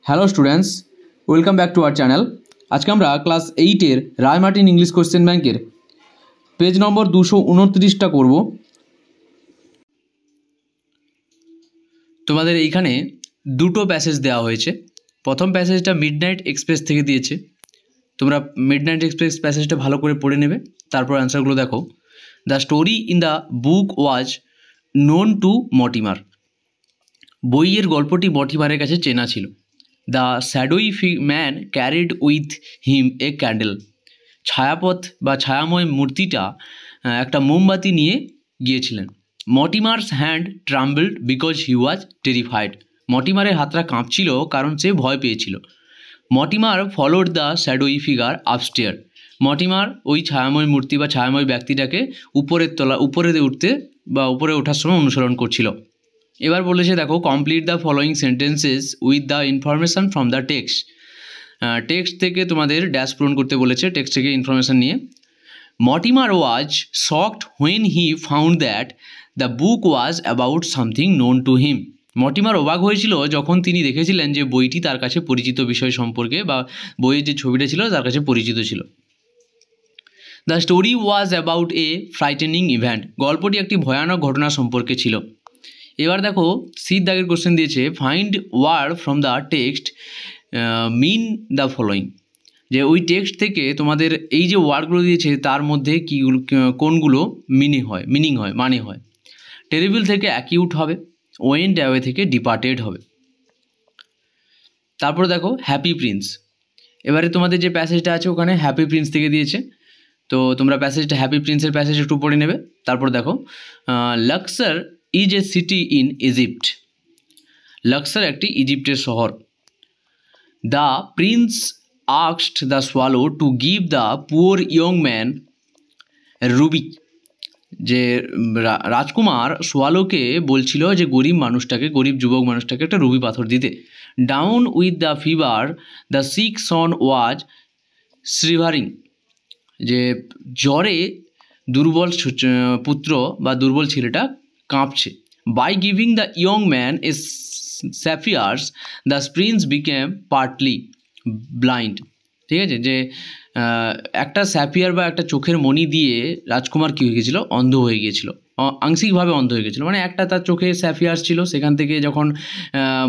Hello students, welcome back to our channel. আজকে আমরা class 8-এর রায় Martin English question ব্যাংকের page নম্বর 229টা করব। তোমাদের এইখানে দুটো প্যাসেজ দেওয়া হয়েছে। প্রথম প্যাসেজটা মিডনাইট এক্সপ্রেস থেকে দিয়েছে। তোমরা মিডনাইট এক্সপ্রেস প্যাসেজটা ভালো করে পড়ে নেবে, তারপর অ্যান্সারগুলো দেখো। The story in the book was known to Mortimer. বইয়ের গল্পটি মর্টিমারের কাছে চেনা ছিল। The shadowy man carried with him a candle. ছায়াপথ বা ছায়াময় মূর্তিটা একটা মোমবাতি নিয়ে গিয়েছিলেন। Mortimer's hand trembled because he was terrified. মর্টিমারের হাতটা কাঁপছিল কারণ সে ভয় পেয়েছিল। Mortimer followed the shadowy figure upstair. Mortimer ওই ছায়াময় মূর্তি বা ছায়াময় ব্যক্তিটাকে উপরে ওঠার সময় অনুসরণ করছিল। এবার বলেছে দেখো, complete the following sentences with the information from the text. Text থেকে তোমাদের ড্যাশ পূরণ করতে বলেছে, টেক্সট থেকে ইনফরমেশান নিয়ে। Mortimer was shocked when he found that the book was about something known to him. Mortimer অবাক হয়েছিল যখন তিনি দেখেছিলেন যে বইটি তার কাছে পরিচিত বিষয় সম্পর্কে বা বইয়ের যে ছবিটা ছিল তার কাছে পরিচিত ছিল। The story was about a frightening event. গল্পটি একটি ভয়ানক ঘটনা সম্পর্কে ছিল। এবার দেখো, সির দাগের কোশ্চেন দিয়েছে, find word from the text mean the following. যে ওই টেক্সট থেকে তোমাদের এই যে ওয়ার্ডগুলো দিয়েছে তার মধ্যে কোনগুলো মিনিং হয় মানে হয়। টেরিবল থেকে অ্যাকিউট হবে, ওয়েন্ট অ্যাওয়ে থেকে ডিপার্টেড হবে। তারপর দেখো হ্যাপি প্রিন্স। এবারে তোমাদের যে প্যাসেজটা আছে ওখানে হ্যাপি প্রিন্স থেকে দিয়েছে, তো তোমরা প্যাসেজটা হ্যাপি প্রিন্সের প্যাসেজ একটু পড়ে নেবে। তারপর দেখো, Luxor is a city in Egypt. Luxor একটি ইজিপ্টের শহর। The Prince asked the swallow to give the poor young man Ruby. যে রাজকুমার সোয়ালোকে বলছিল যে গরিব যুবক মানুষটাকে একটা রুবি পাথর দিতে। Down with the fever the sick son was shivering. যে জ্বরে দুর্বল পুত্র বা দুর্বল ছেলেটা কাঁপছে। By giving the young man a sapphires the prince became partly blind. ঠিক আছে, যে একটা স্যাফিয়ার বা একটা চোখের মণি দিয়ে রাজকুমার কী হয়ে গিয়েছিল, অন্ধ হয়ে গিয়েছিল, আংশিকভাবে অন্ধ হয়ে গেছিলো। মানে একটা তার চোখে স্যাফিয়ার্স ছিল, সেখান থেকে যখন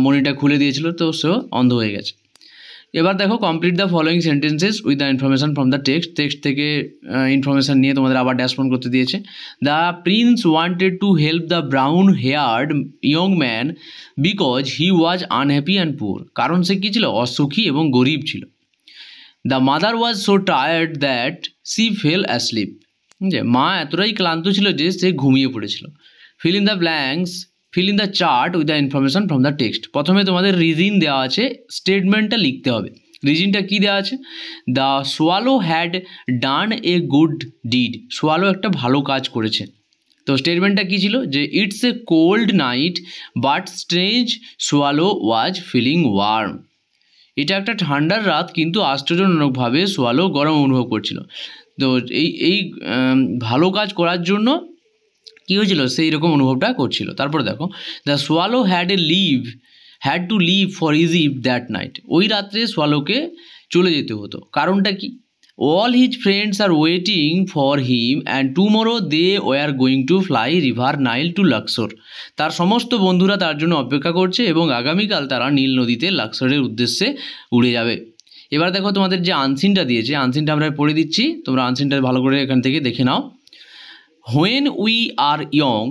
মণিটা খুলে দিয়েছিল তো সে অন্ধ হয়ে গেছে। এবার দেখো, complete the following sentences with the information from the text থেকে ইনফরমেশান নিয়ে তোমাদের আবার ড্যাশ পূরণ করতে দিয়েছে। The prince wanted to help the brown haired young man because he was unhappy and poor. কারণ সে কী ছিল, অসুখী এবং গরিব ছিল। The mother was so tired that she fell asleep. যে মা এতটাই ক্লান্ত ছিল যে সে ঘুমিয়ে পড়েছিল। Fill in the chart with the information from the text. প্রথমে তোমাদের রিজন দেওয়া আছে, স্টেটমেন্টটা লিখতে হবে। রিজনটা কী দেওয়া আছে, the swallow had done a good deed. Swallow একটা ভালো কাজ করেছে। তো স্টেটমেন্টটা কী ছিল, যে it's a cold night but strange swallow was feeling warm. এটা একটা ঠান্ডার রাত কিন্তু আশ্চর্যজনকভাবে সোয়ালো গরম অনুভব করছিল। তো এই ভালো কাজ করার জন্য কী হয়েছিল, সেই রকম অনুভবটা করছিল। তারপর দেখো, the swallow had to leave for Egypt that night. ওই রাত্রে সোয়ালোকে চলে যেতে হতো। কারণটা কি, all his friends are waiting for him and tomorrow they were going to fly river Nile to Luxor. তার সমস্ত বন্ধুরা তার জন্য অপেক্ষা করছে এবং আগামীকাল তারা নীল নদীতে লাক্সরের উদ্দেশ্যে উড়ে যাবে। এবার দেখো, তোমাদের যে আনসিনটা দিয়েছে, আনসিনটা আমরা পড়ে দিচ্ছি, তোমরা আনসিনটা ভালো করে এখান থেকে দেখে নাও। হোয়েন উই আর ইয়ং,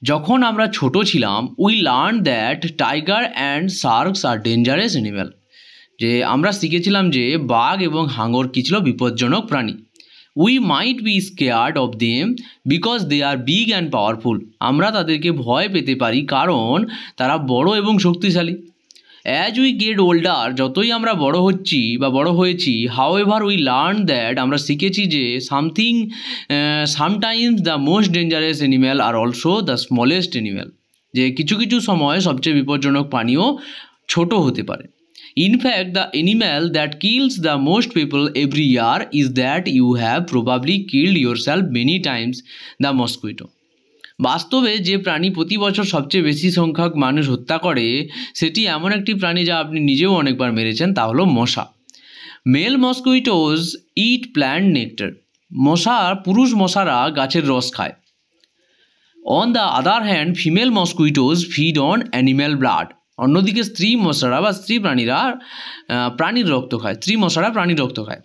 যখন আমরা ছোট ছিলাম, we learn that tiger and sharks are dangerous animal. যে আমরা শিখেছিলাম যে বাঘ এবং হাঙর কী ছিল, বিপজ্জনক প্রাণী। We might be scared of them because they are big and powerful. আমরা তাদেরকে ভয় পেতে পারি কারণ তারা বড় এবং শক্তিশালী। অ্যাজ উই গেট ওল্ডার, যতই আমরা বড় হচ্ছি বা বড় হয়েছি, হাউএভার উই লার্ন দ্যাট, আমরা শিখেছি যে sometimes the most dangerous animal are also the smallest animal. যে কিছু কিছু সময় সবচেয়ে বিপজ্জনক প্রাণীও ছোট হতে পারে। In fact the animal that kills the most people every year is that you have probably killed yourself many times, the mosquito. বাস্তবে যে প্রাণী প্রতি বছর সবচেয়ে বেশি সংখ্যক মানুষ হত্যা করে সেটি এমন একটি প্রাণী যা আপনি নিজেও অনেকবার মেরেছেন, তা হলো মশা। Male mosquitoes eat plant nectar. পুরুষ মশারা গাছের রস খায়। On the other hand female mosquitoes feed on animal blood. অন্যদিকে স্ত্রী মশারা বা স্ত্রী প্রাণীরা প্রাণীর রক্ত খায়। প্রাণীর রক্ত খায়।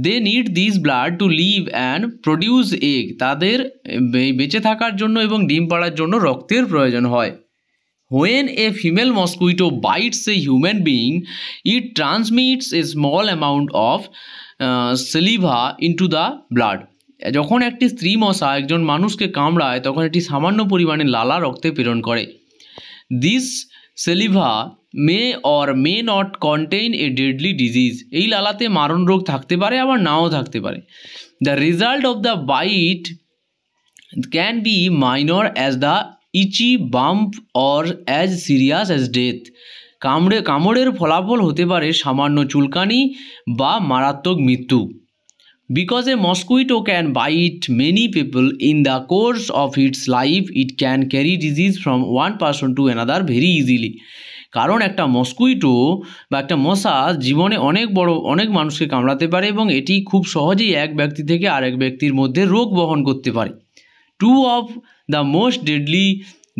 They need this blood to live and produce egg. তাদের বেঁচে থাকার জন্য এবং ডিম পাড়ার জন্য রক্তের প্রয়োজন হয়। When a female mosquito bites a human being, it transmits a small amount of saliva into the blood. যখন একটি স্ত্রী মশা একজন মানুষকে কামড়ায় তখন এটি সামান্য পরিমাণে লালা রক্তে প্রেরণ করে। This saliva may or may not contain a deadly disease. এই লালাতে মারণ রোগ থাকতে পারে, আবার নাও থাকতে পারে। The result of the bite can be minor as the itchy bump or as serious as death. কামড়ের ফলাফল হতে পারে সামান্য চুলকানি বা মারাত্মক মৃত্যু। Because a mosquito can bite many people in the course of its life, it can carry disease from one person to another very easily. কারণ একটা মস্কুইটো বা একটা মশা জীবনে অনেক মানুষকে কামড়াতে পারে এবং এটি খুব সহজেই এক ব্যক্তি থেকে আরেক ব্যক্তির মধ্যে রোগ বহন করতে পারে। Two of the most deadly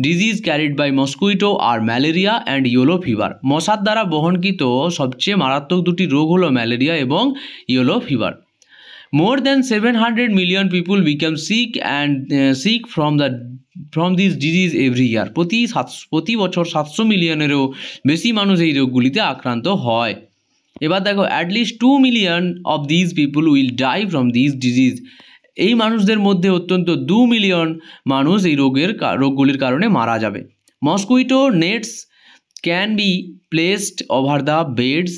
disease carried by mosquito are malaria and yellow fever. মশার দ্বারা বহনকৃত সবচেয়ে মারাত্মক দুটি রোগ হলো ম্যালেরিয়া এবং yellow fever. More than 700 million people become sick from this disease every year. প্রতি বছর 700 মিলিয়নেরও বেশি মানুষ এই রোগগুলিতে আক্রান্ত হয়। এবার দেখো, at least 2 million of these people will die from this disease. এই মানুষদের মধ্যে অত্যন্ত 2 মিলিয়ন মানুষ এই রোগগুলির কারণে মারা যাবে। Mosquito নেটস can be placed over the beds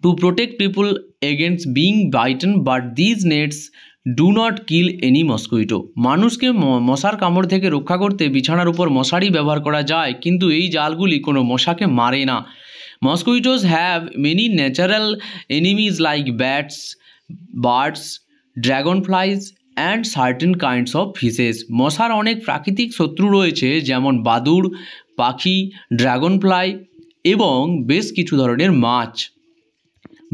to protect people against being bitten, but these nets do not kill any mosquito. মানুষকে মশার কামড় থেকে রক্ষা করতে বিছানার উপর মশারি ব্যবহার করা যায়, কিন্তু এই জালগুলি কোনো মশাকে মারে না। Mosquitoes have many natural enemies like bats, birds, dragonflies and certain kinds of fishes. মশার অনেক প্রাকৃতিক শত্রু রয়েছে, যেমন বাদুড়, পাখি, ড্রাগনফ্লাই এবং বেশ কিছু ধরনের মাছ।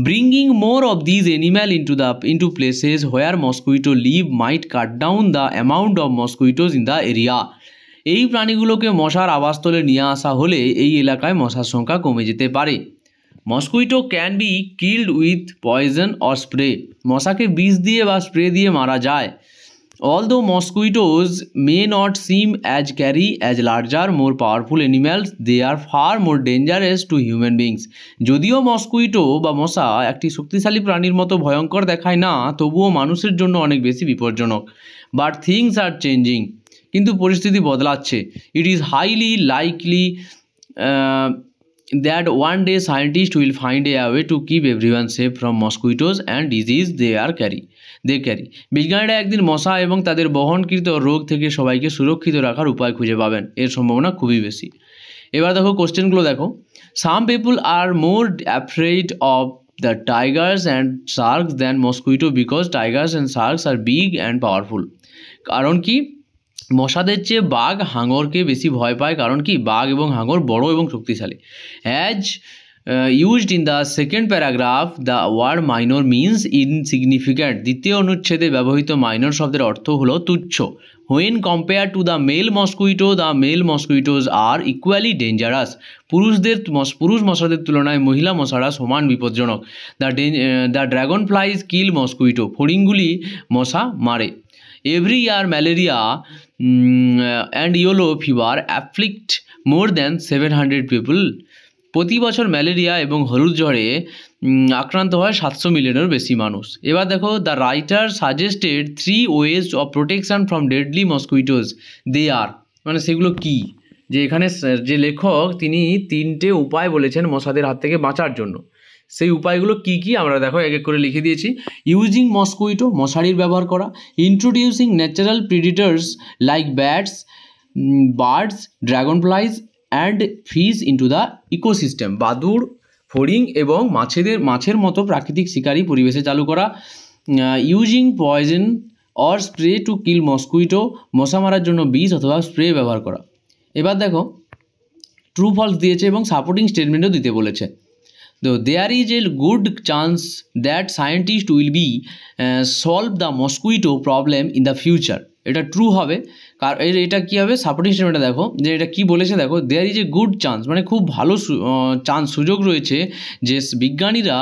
Bringing more of these animals into places where mosquito live might cut down the amount of mosquitoes in the area. এই প্রাণীগুলোকে মশার আবাসস্থলে নিয়ে আসা হলে এই এলাকায় মশার সংখ্যা কমে যেতে পারে। Mosquito can be killed with poison or spray. মশাকে বিষ দিয়ে বা স্প্রে দিয়ে মারা যায়। Although mosquitoes may not seem as larger, more powerful animals, they are far more dangerous to human beings. যদিও মস্কুইটো বা মশা একটি শক্তিশালী প্রাণীর মতো ভয়ঙ্কর দেখায় না, তবুও মানুষের জন্য অনেক বেশি বিপজ্জনক। But things are changing. কিন্তু পরিস্থিতি বদলাচ্ছে। It is highly likely that one day scientists will find a way to keep everyone safe from mosquitoes and disease they carry. বিজ্ঞানীরা একদিন মশা এবং তাদের বহনকৃত রোগ থেকে সবাইকে সুরক্ষিত রাখার উপায় খুঁজে পাবেন। এর সম্ভাবনা খুবই বেশি। এবার দেখো কোশ্চেনগুলো দেখো। Some people are more afraid of the tigers and sharks than mosquito because tigers and sharks are big and powerful. কারণ কি? মশাদের চেয়ে বাঘ হাঙরকে বেশি ভয় পায়। কারণ কি? বাঘ এবং হাঙর বড় এবং শক্তিশালী। As used in the second paragraph, the word minor means insignificant. দ্বিতীয় অনুচ্ছেদে ব্যবহৃত মাইনর শব্দের অর্থ হলো তুচ্ছ। When compared to the male mosquitoes are equally dangerous. পুরুষ মশাদের তুলনায় মহিলা মশারা সমান বিপজ্জনক। The dragonflies kill mosquito. ফড়িংগুলি মশা মারে। Every year malaria and yellow fever afflict more than 700 people. প্রতি বছর ম্যালেরিয়া এবং হলুদ জ্বরে আক্রান্ত হয় 700 মিলিয়নের বেশি মানুষ। এবার দেখো, the writer suggested 3 ways of protection from deadly mosquitoes. They are, মানে সেগুলো কি? যে এখানে যে লেখক তিনি 3টে উপায় বলেছেন মশাদের হাত থেকে বাঁচার জন্য। সেই উপায়গুলো কি কি আমরা দেখো এক এক করে লিখে দিয়েছি। ইউজিং মস্কুইটো, মশারির ব্যবহার করা। Introducing natural predators like bats, birds, dragonflies and fish into the ecosystem. বাদুড়, ফড়িং এবং মাছের মতো প্রাকৃতিক শিকারী পরিবেশে চালু করা। Using poison or spray to kill mosquito, মশা মারার জন্য বিষ অথবা স্প্রে ব্যবহার করা। এবার দেখো ট্রু ফলস দিয়েছে এবং সাপোর্টিং স্টেটমেন্টও দিতে বলেছে। তো there is a good chance that scientist will be solve the mosquito problem in the future. এটা ট্রু হবে, কারণ এটা কী হবে, সাপোর্টিং স্টেটমেন্টটা দেখো যে এটা কী বলেছে, দেখো there is a good chance মানে খুব ভালো সুযোগ রয়েছে যে বিজ্ঞানীরা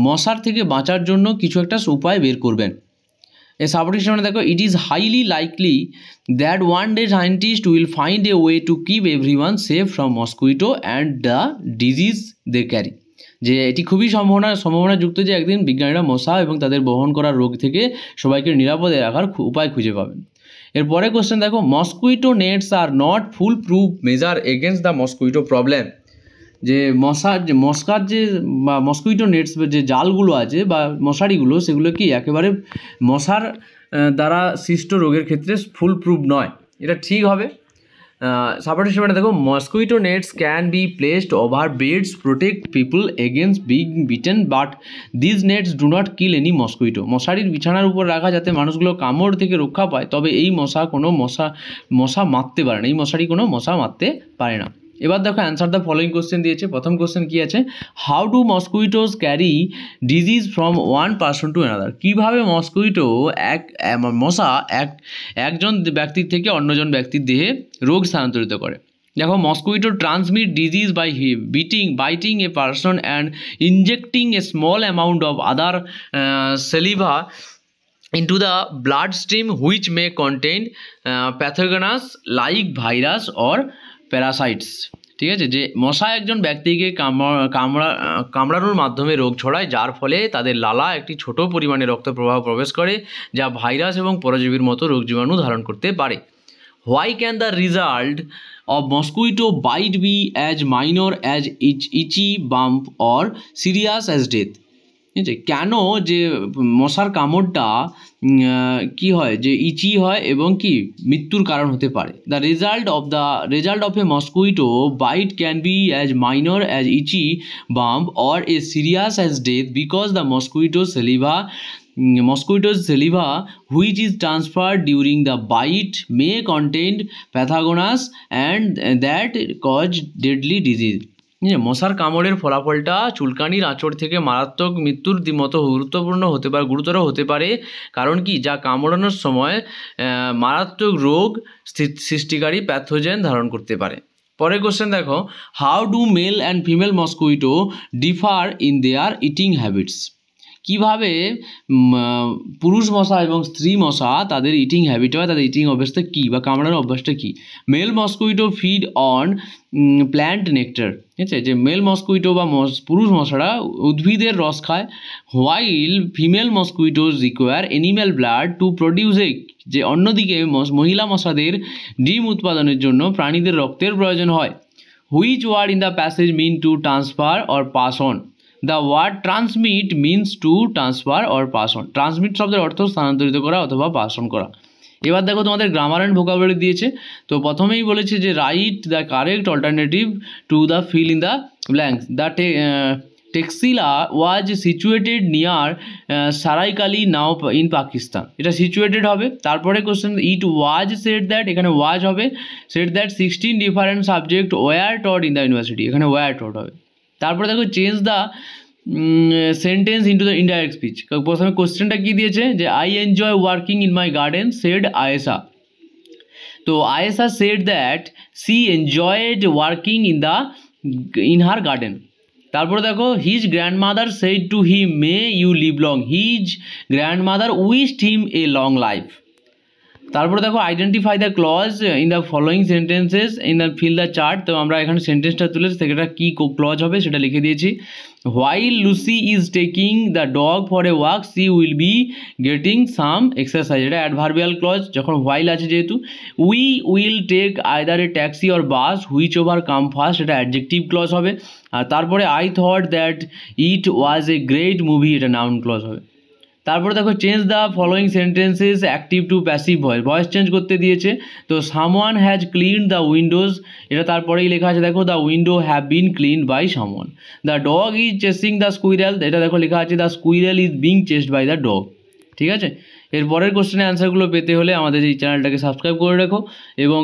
মশার থেকে বাঁচার জন্য কিছু একটা উপায় বের করবেন। এই সাপোর্টিং স্টেটমেন্ট দেখো, it is highly likely that one day scientist will find a way to keep everyone safe from mosquito and the disease they carry. যে এটি খুবই সম্ভাবনাযুক্ত যে একদিন বিজ্ঞানীরা মশা এবং তাদের বহন করা রোগ থেকে সবাইকে নিরাপদে রাখার উপায় খুঁজে পাবেন। এরপরে কোশ্চেন দেখো, mosquito nets are not foolproof measure against the mosquito problem. যে মশকার যে বা মসকুইটো নেটস যে জালগুলো আছে বা মশারিগুলো, সেগুলো কি একেবারে মশার দ্বারা সৃষ্ট রোগের ক্ষেত্রে ফুল প্রুফ নয়। এটা ঠিক হবে। সাপোর্টিং স্টেটমেন্টে দেখো, mosquito nets can be placed over beds protect people against being bitten but this nets do not kill any mosquito. মশারির বিছানার উপর রাখা যাতে মানুষগুলো কামড় থেকে রক্ষা পায়, তবে এই মশা মারতে পারে না, এই মশারি কোনো মশা মারতে পারে না। এবার দেখো অ্যান্সার দ্য ফলোয়িং কোশ্চেন দিয়েছে। প্রথম কোশ্চেন কি আছে, how do mosquitoes carry disease from one person to another. কীভাবে মসকুইটো মশা একজন ব্যক্তির থেকে অন্যজন ব্যক্তির দেহে রোগ স্থানান্তরিত করে। দেখো, mosquito transmit disease by biting a person and injecting a small amount of other saliva into the bloodstream which may contain pathogens like virus or parasites। ঠিক আছে, যে মশা একজন ব্যক্তিকে কামড়ানোর মাধ্যমে রোগ ছড়ায়, যার ফলে তাদের লালা একটি ছোট পরিমাণে রক্ত প্রবাহ প্রবেশ করে, যা ভাইরাস এবং পরজীবীর মতো রোগ জীবাণু ধারণ করতে পারে। Why can the result of mosquito bite be as minor as itchy bump or serious as death। ঠিক আছে, কেন যে মশার কামড়টা কি হয়, যে ইচি হয় এবং কি মৃত্যুর কারণ হতে পারে। The result of a mosquito bite can be as minor as itchy bump or a serious as death because the mosquito's saliva which is transferred during the bite may contain pathogens and that cause deadly disease। মশার কামড়ের ফলাফলটা চুলকানির আঁচড় থেকে মারাত্মক মৃত্যুর মতো গুরুতর হতে পারে, কারণ কি, যা কামড়ানোর সময় মারাত্মক রোগ সৃষ্টিকারী প্যাথোজেন ধারণ করতে পারে। পরের কোশ্চেন দেখো, how do male and female mosquito differ in their eating habits. কীভাবে পুরুষ মশা এবং স্ত্রী মশা তাদের ইটিং হ্যাবিট হয়, তাদের ইটিং অভ্যাসটা কী বা কামড়ানোর অভ্যাসটা কী। Male mosquito feed on plant nectar. ঠিক আছে, যে মেল মসকুইটো বা পুরুষ মশারা উদ্ভিদের রস খায়, while female mosquitoes require animal blood to produce egg. যে অন্যদিকে মহিলা মশাদের ডিম উৎপাদনের জন্য প্রাণীদের রক্তের প্রয়োজন হয়। Which word in the passage mean to transfer or pass on. The word transmit means to transfer or pass on. Transmit শব্দের অর্থ স্থানান্তরিত করা অথবা পাস অন করা। এবার দেখো তোমাদের গ্রামার অ্যান্ড ভোকাবুলারি দিয়েছে। তো প্রথমেই বলেছে যে right the correct alternative to the fill in the blanks. The Taxila was situated near Saraikala now in Pakistan. এটা সিচুয়েটেড হবে। তারপরে question, it was said that, এখানে ওয়াজ হবে। Said that 16 different subject were taught in the university, এখানে were taught হবে। তারপরে দেখো change the sentence into the indirect speech. প্রথমে কোশ্চেনটা কী দিয়েছে, যে I enjoy working in my garden shed Ayesha. তো Ayesha said that she enjoyed working in her garden. তারপরে দেখো, his grandmother said to him may you live long. His grandmother wished him a long life. তারপরে দেখো, identify the clause in the following sentences in the fill the chart. তো আমরা এখানে সেন্টেন্সটা তুলে সেটা কী ক্লজ হবে সেটা লিখে দিয়েছি। While Lucy is taking the dog for a walk she will be getting some exercise. এটা অ্যাডভার্বিয়াল ক্লজ, যখন হোয়াইল আছে যেহেতু। We will take either a taxi or bus whichever come first, এটা adjective clause হবে। আর তারপরে I thought that it was a great movie, এটা noun clause হবে। তারপরে দেখো, change the following sentences active to passive voice চেঞ্জ করতে দিয়েছে। তো someone has clean the windows, এটা তারপরেই লেখা আছে দেখো, the window have been cleaned by someone. The dog is chasing the squirrel, এটা দেখো লেখা আছে the squirrel is being chased by the dog. ঠিক আছে, এর পরের কোশ্চেনের অ্যান্সারগুলো পেতে হলে আমাদের এই চ্যানেলটাকে সাবস্ক্রাইব করে রাখো এবং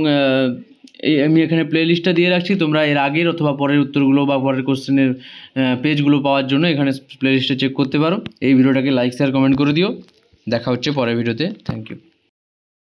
আমি এখানে প্লেলিস্টটা দিয়ে রাখছি, তোমরা এর আগের অথবা পরের উত্তরগুলো বা পরের কোশ্চেনের পেজগুলো পাওয়ার জন্য এখানে প্লেলিস্টটা চেক করতে পারো। এই ভিডিওটাকে লাইক শেয়ার কমেন্ট করে দিও। দেখা হচ্ছে পরের ভিডিওতে। Thank you.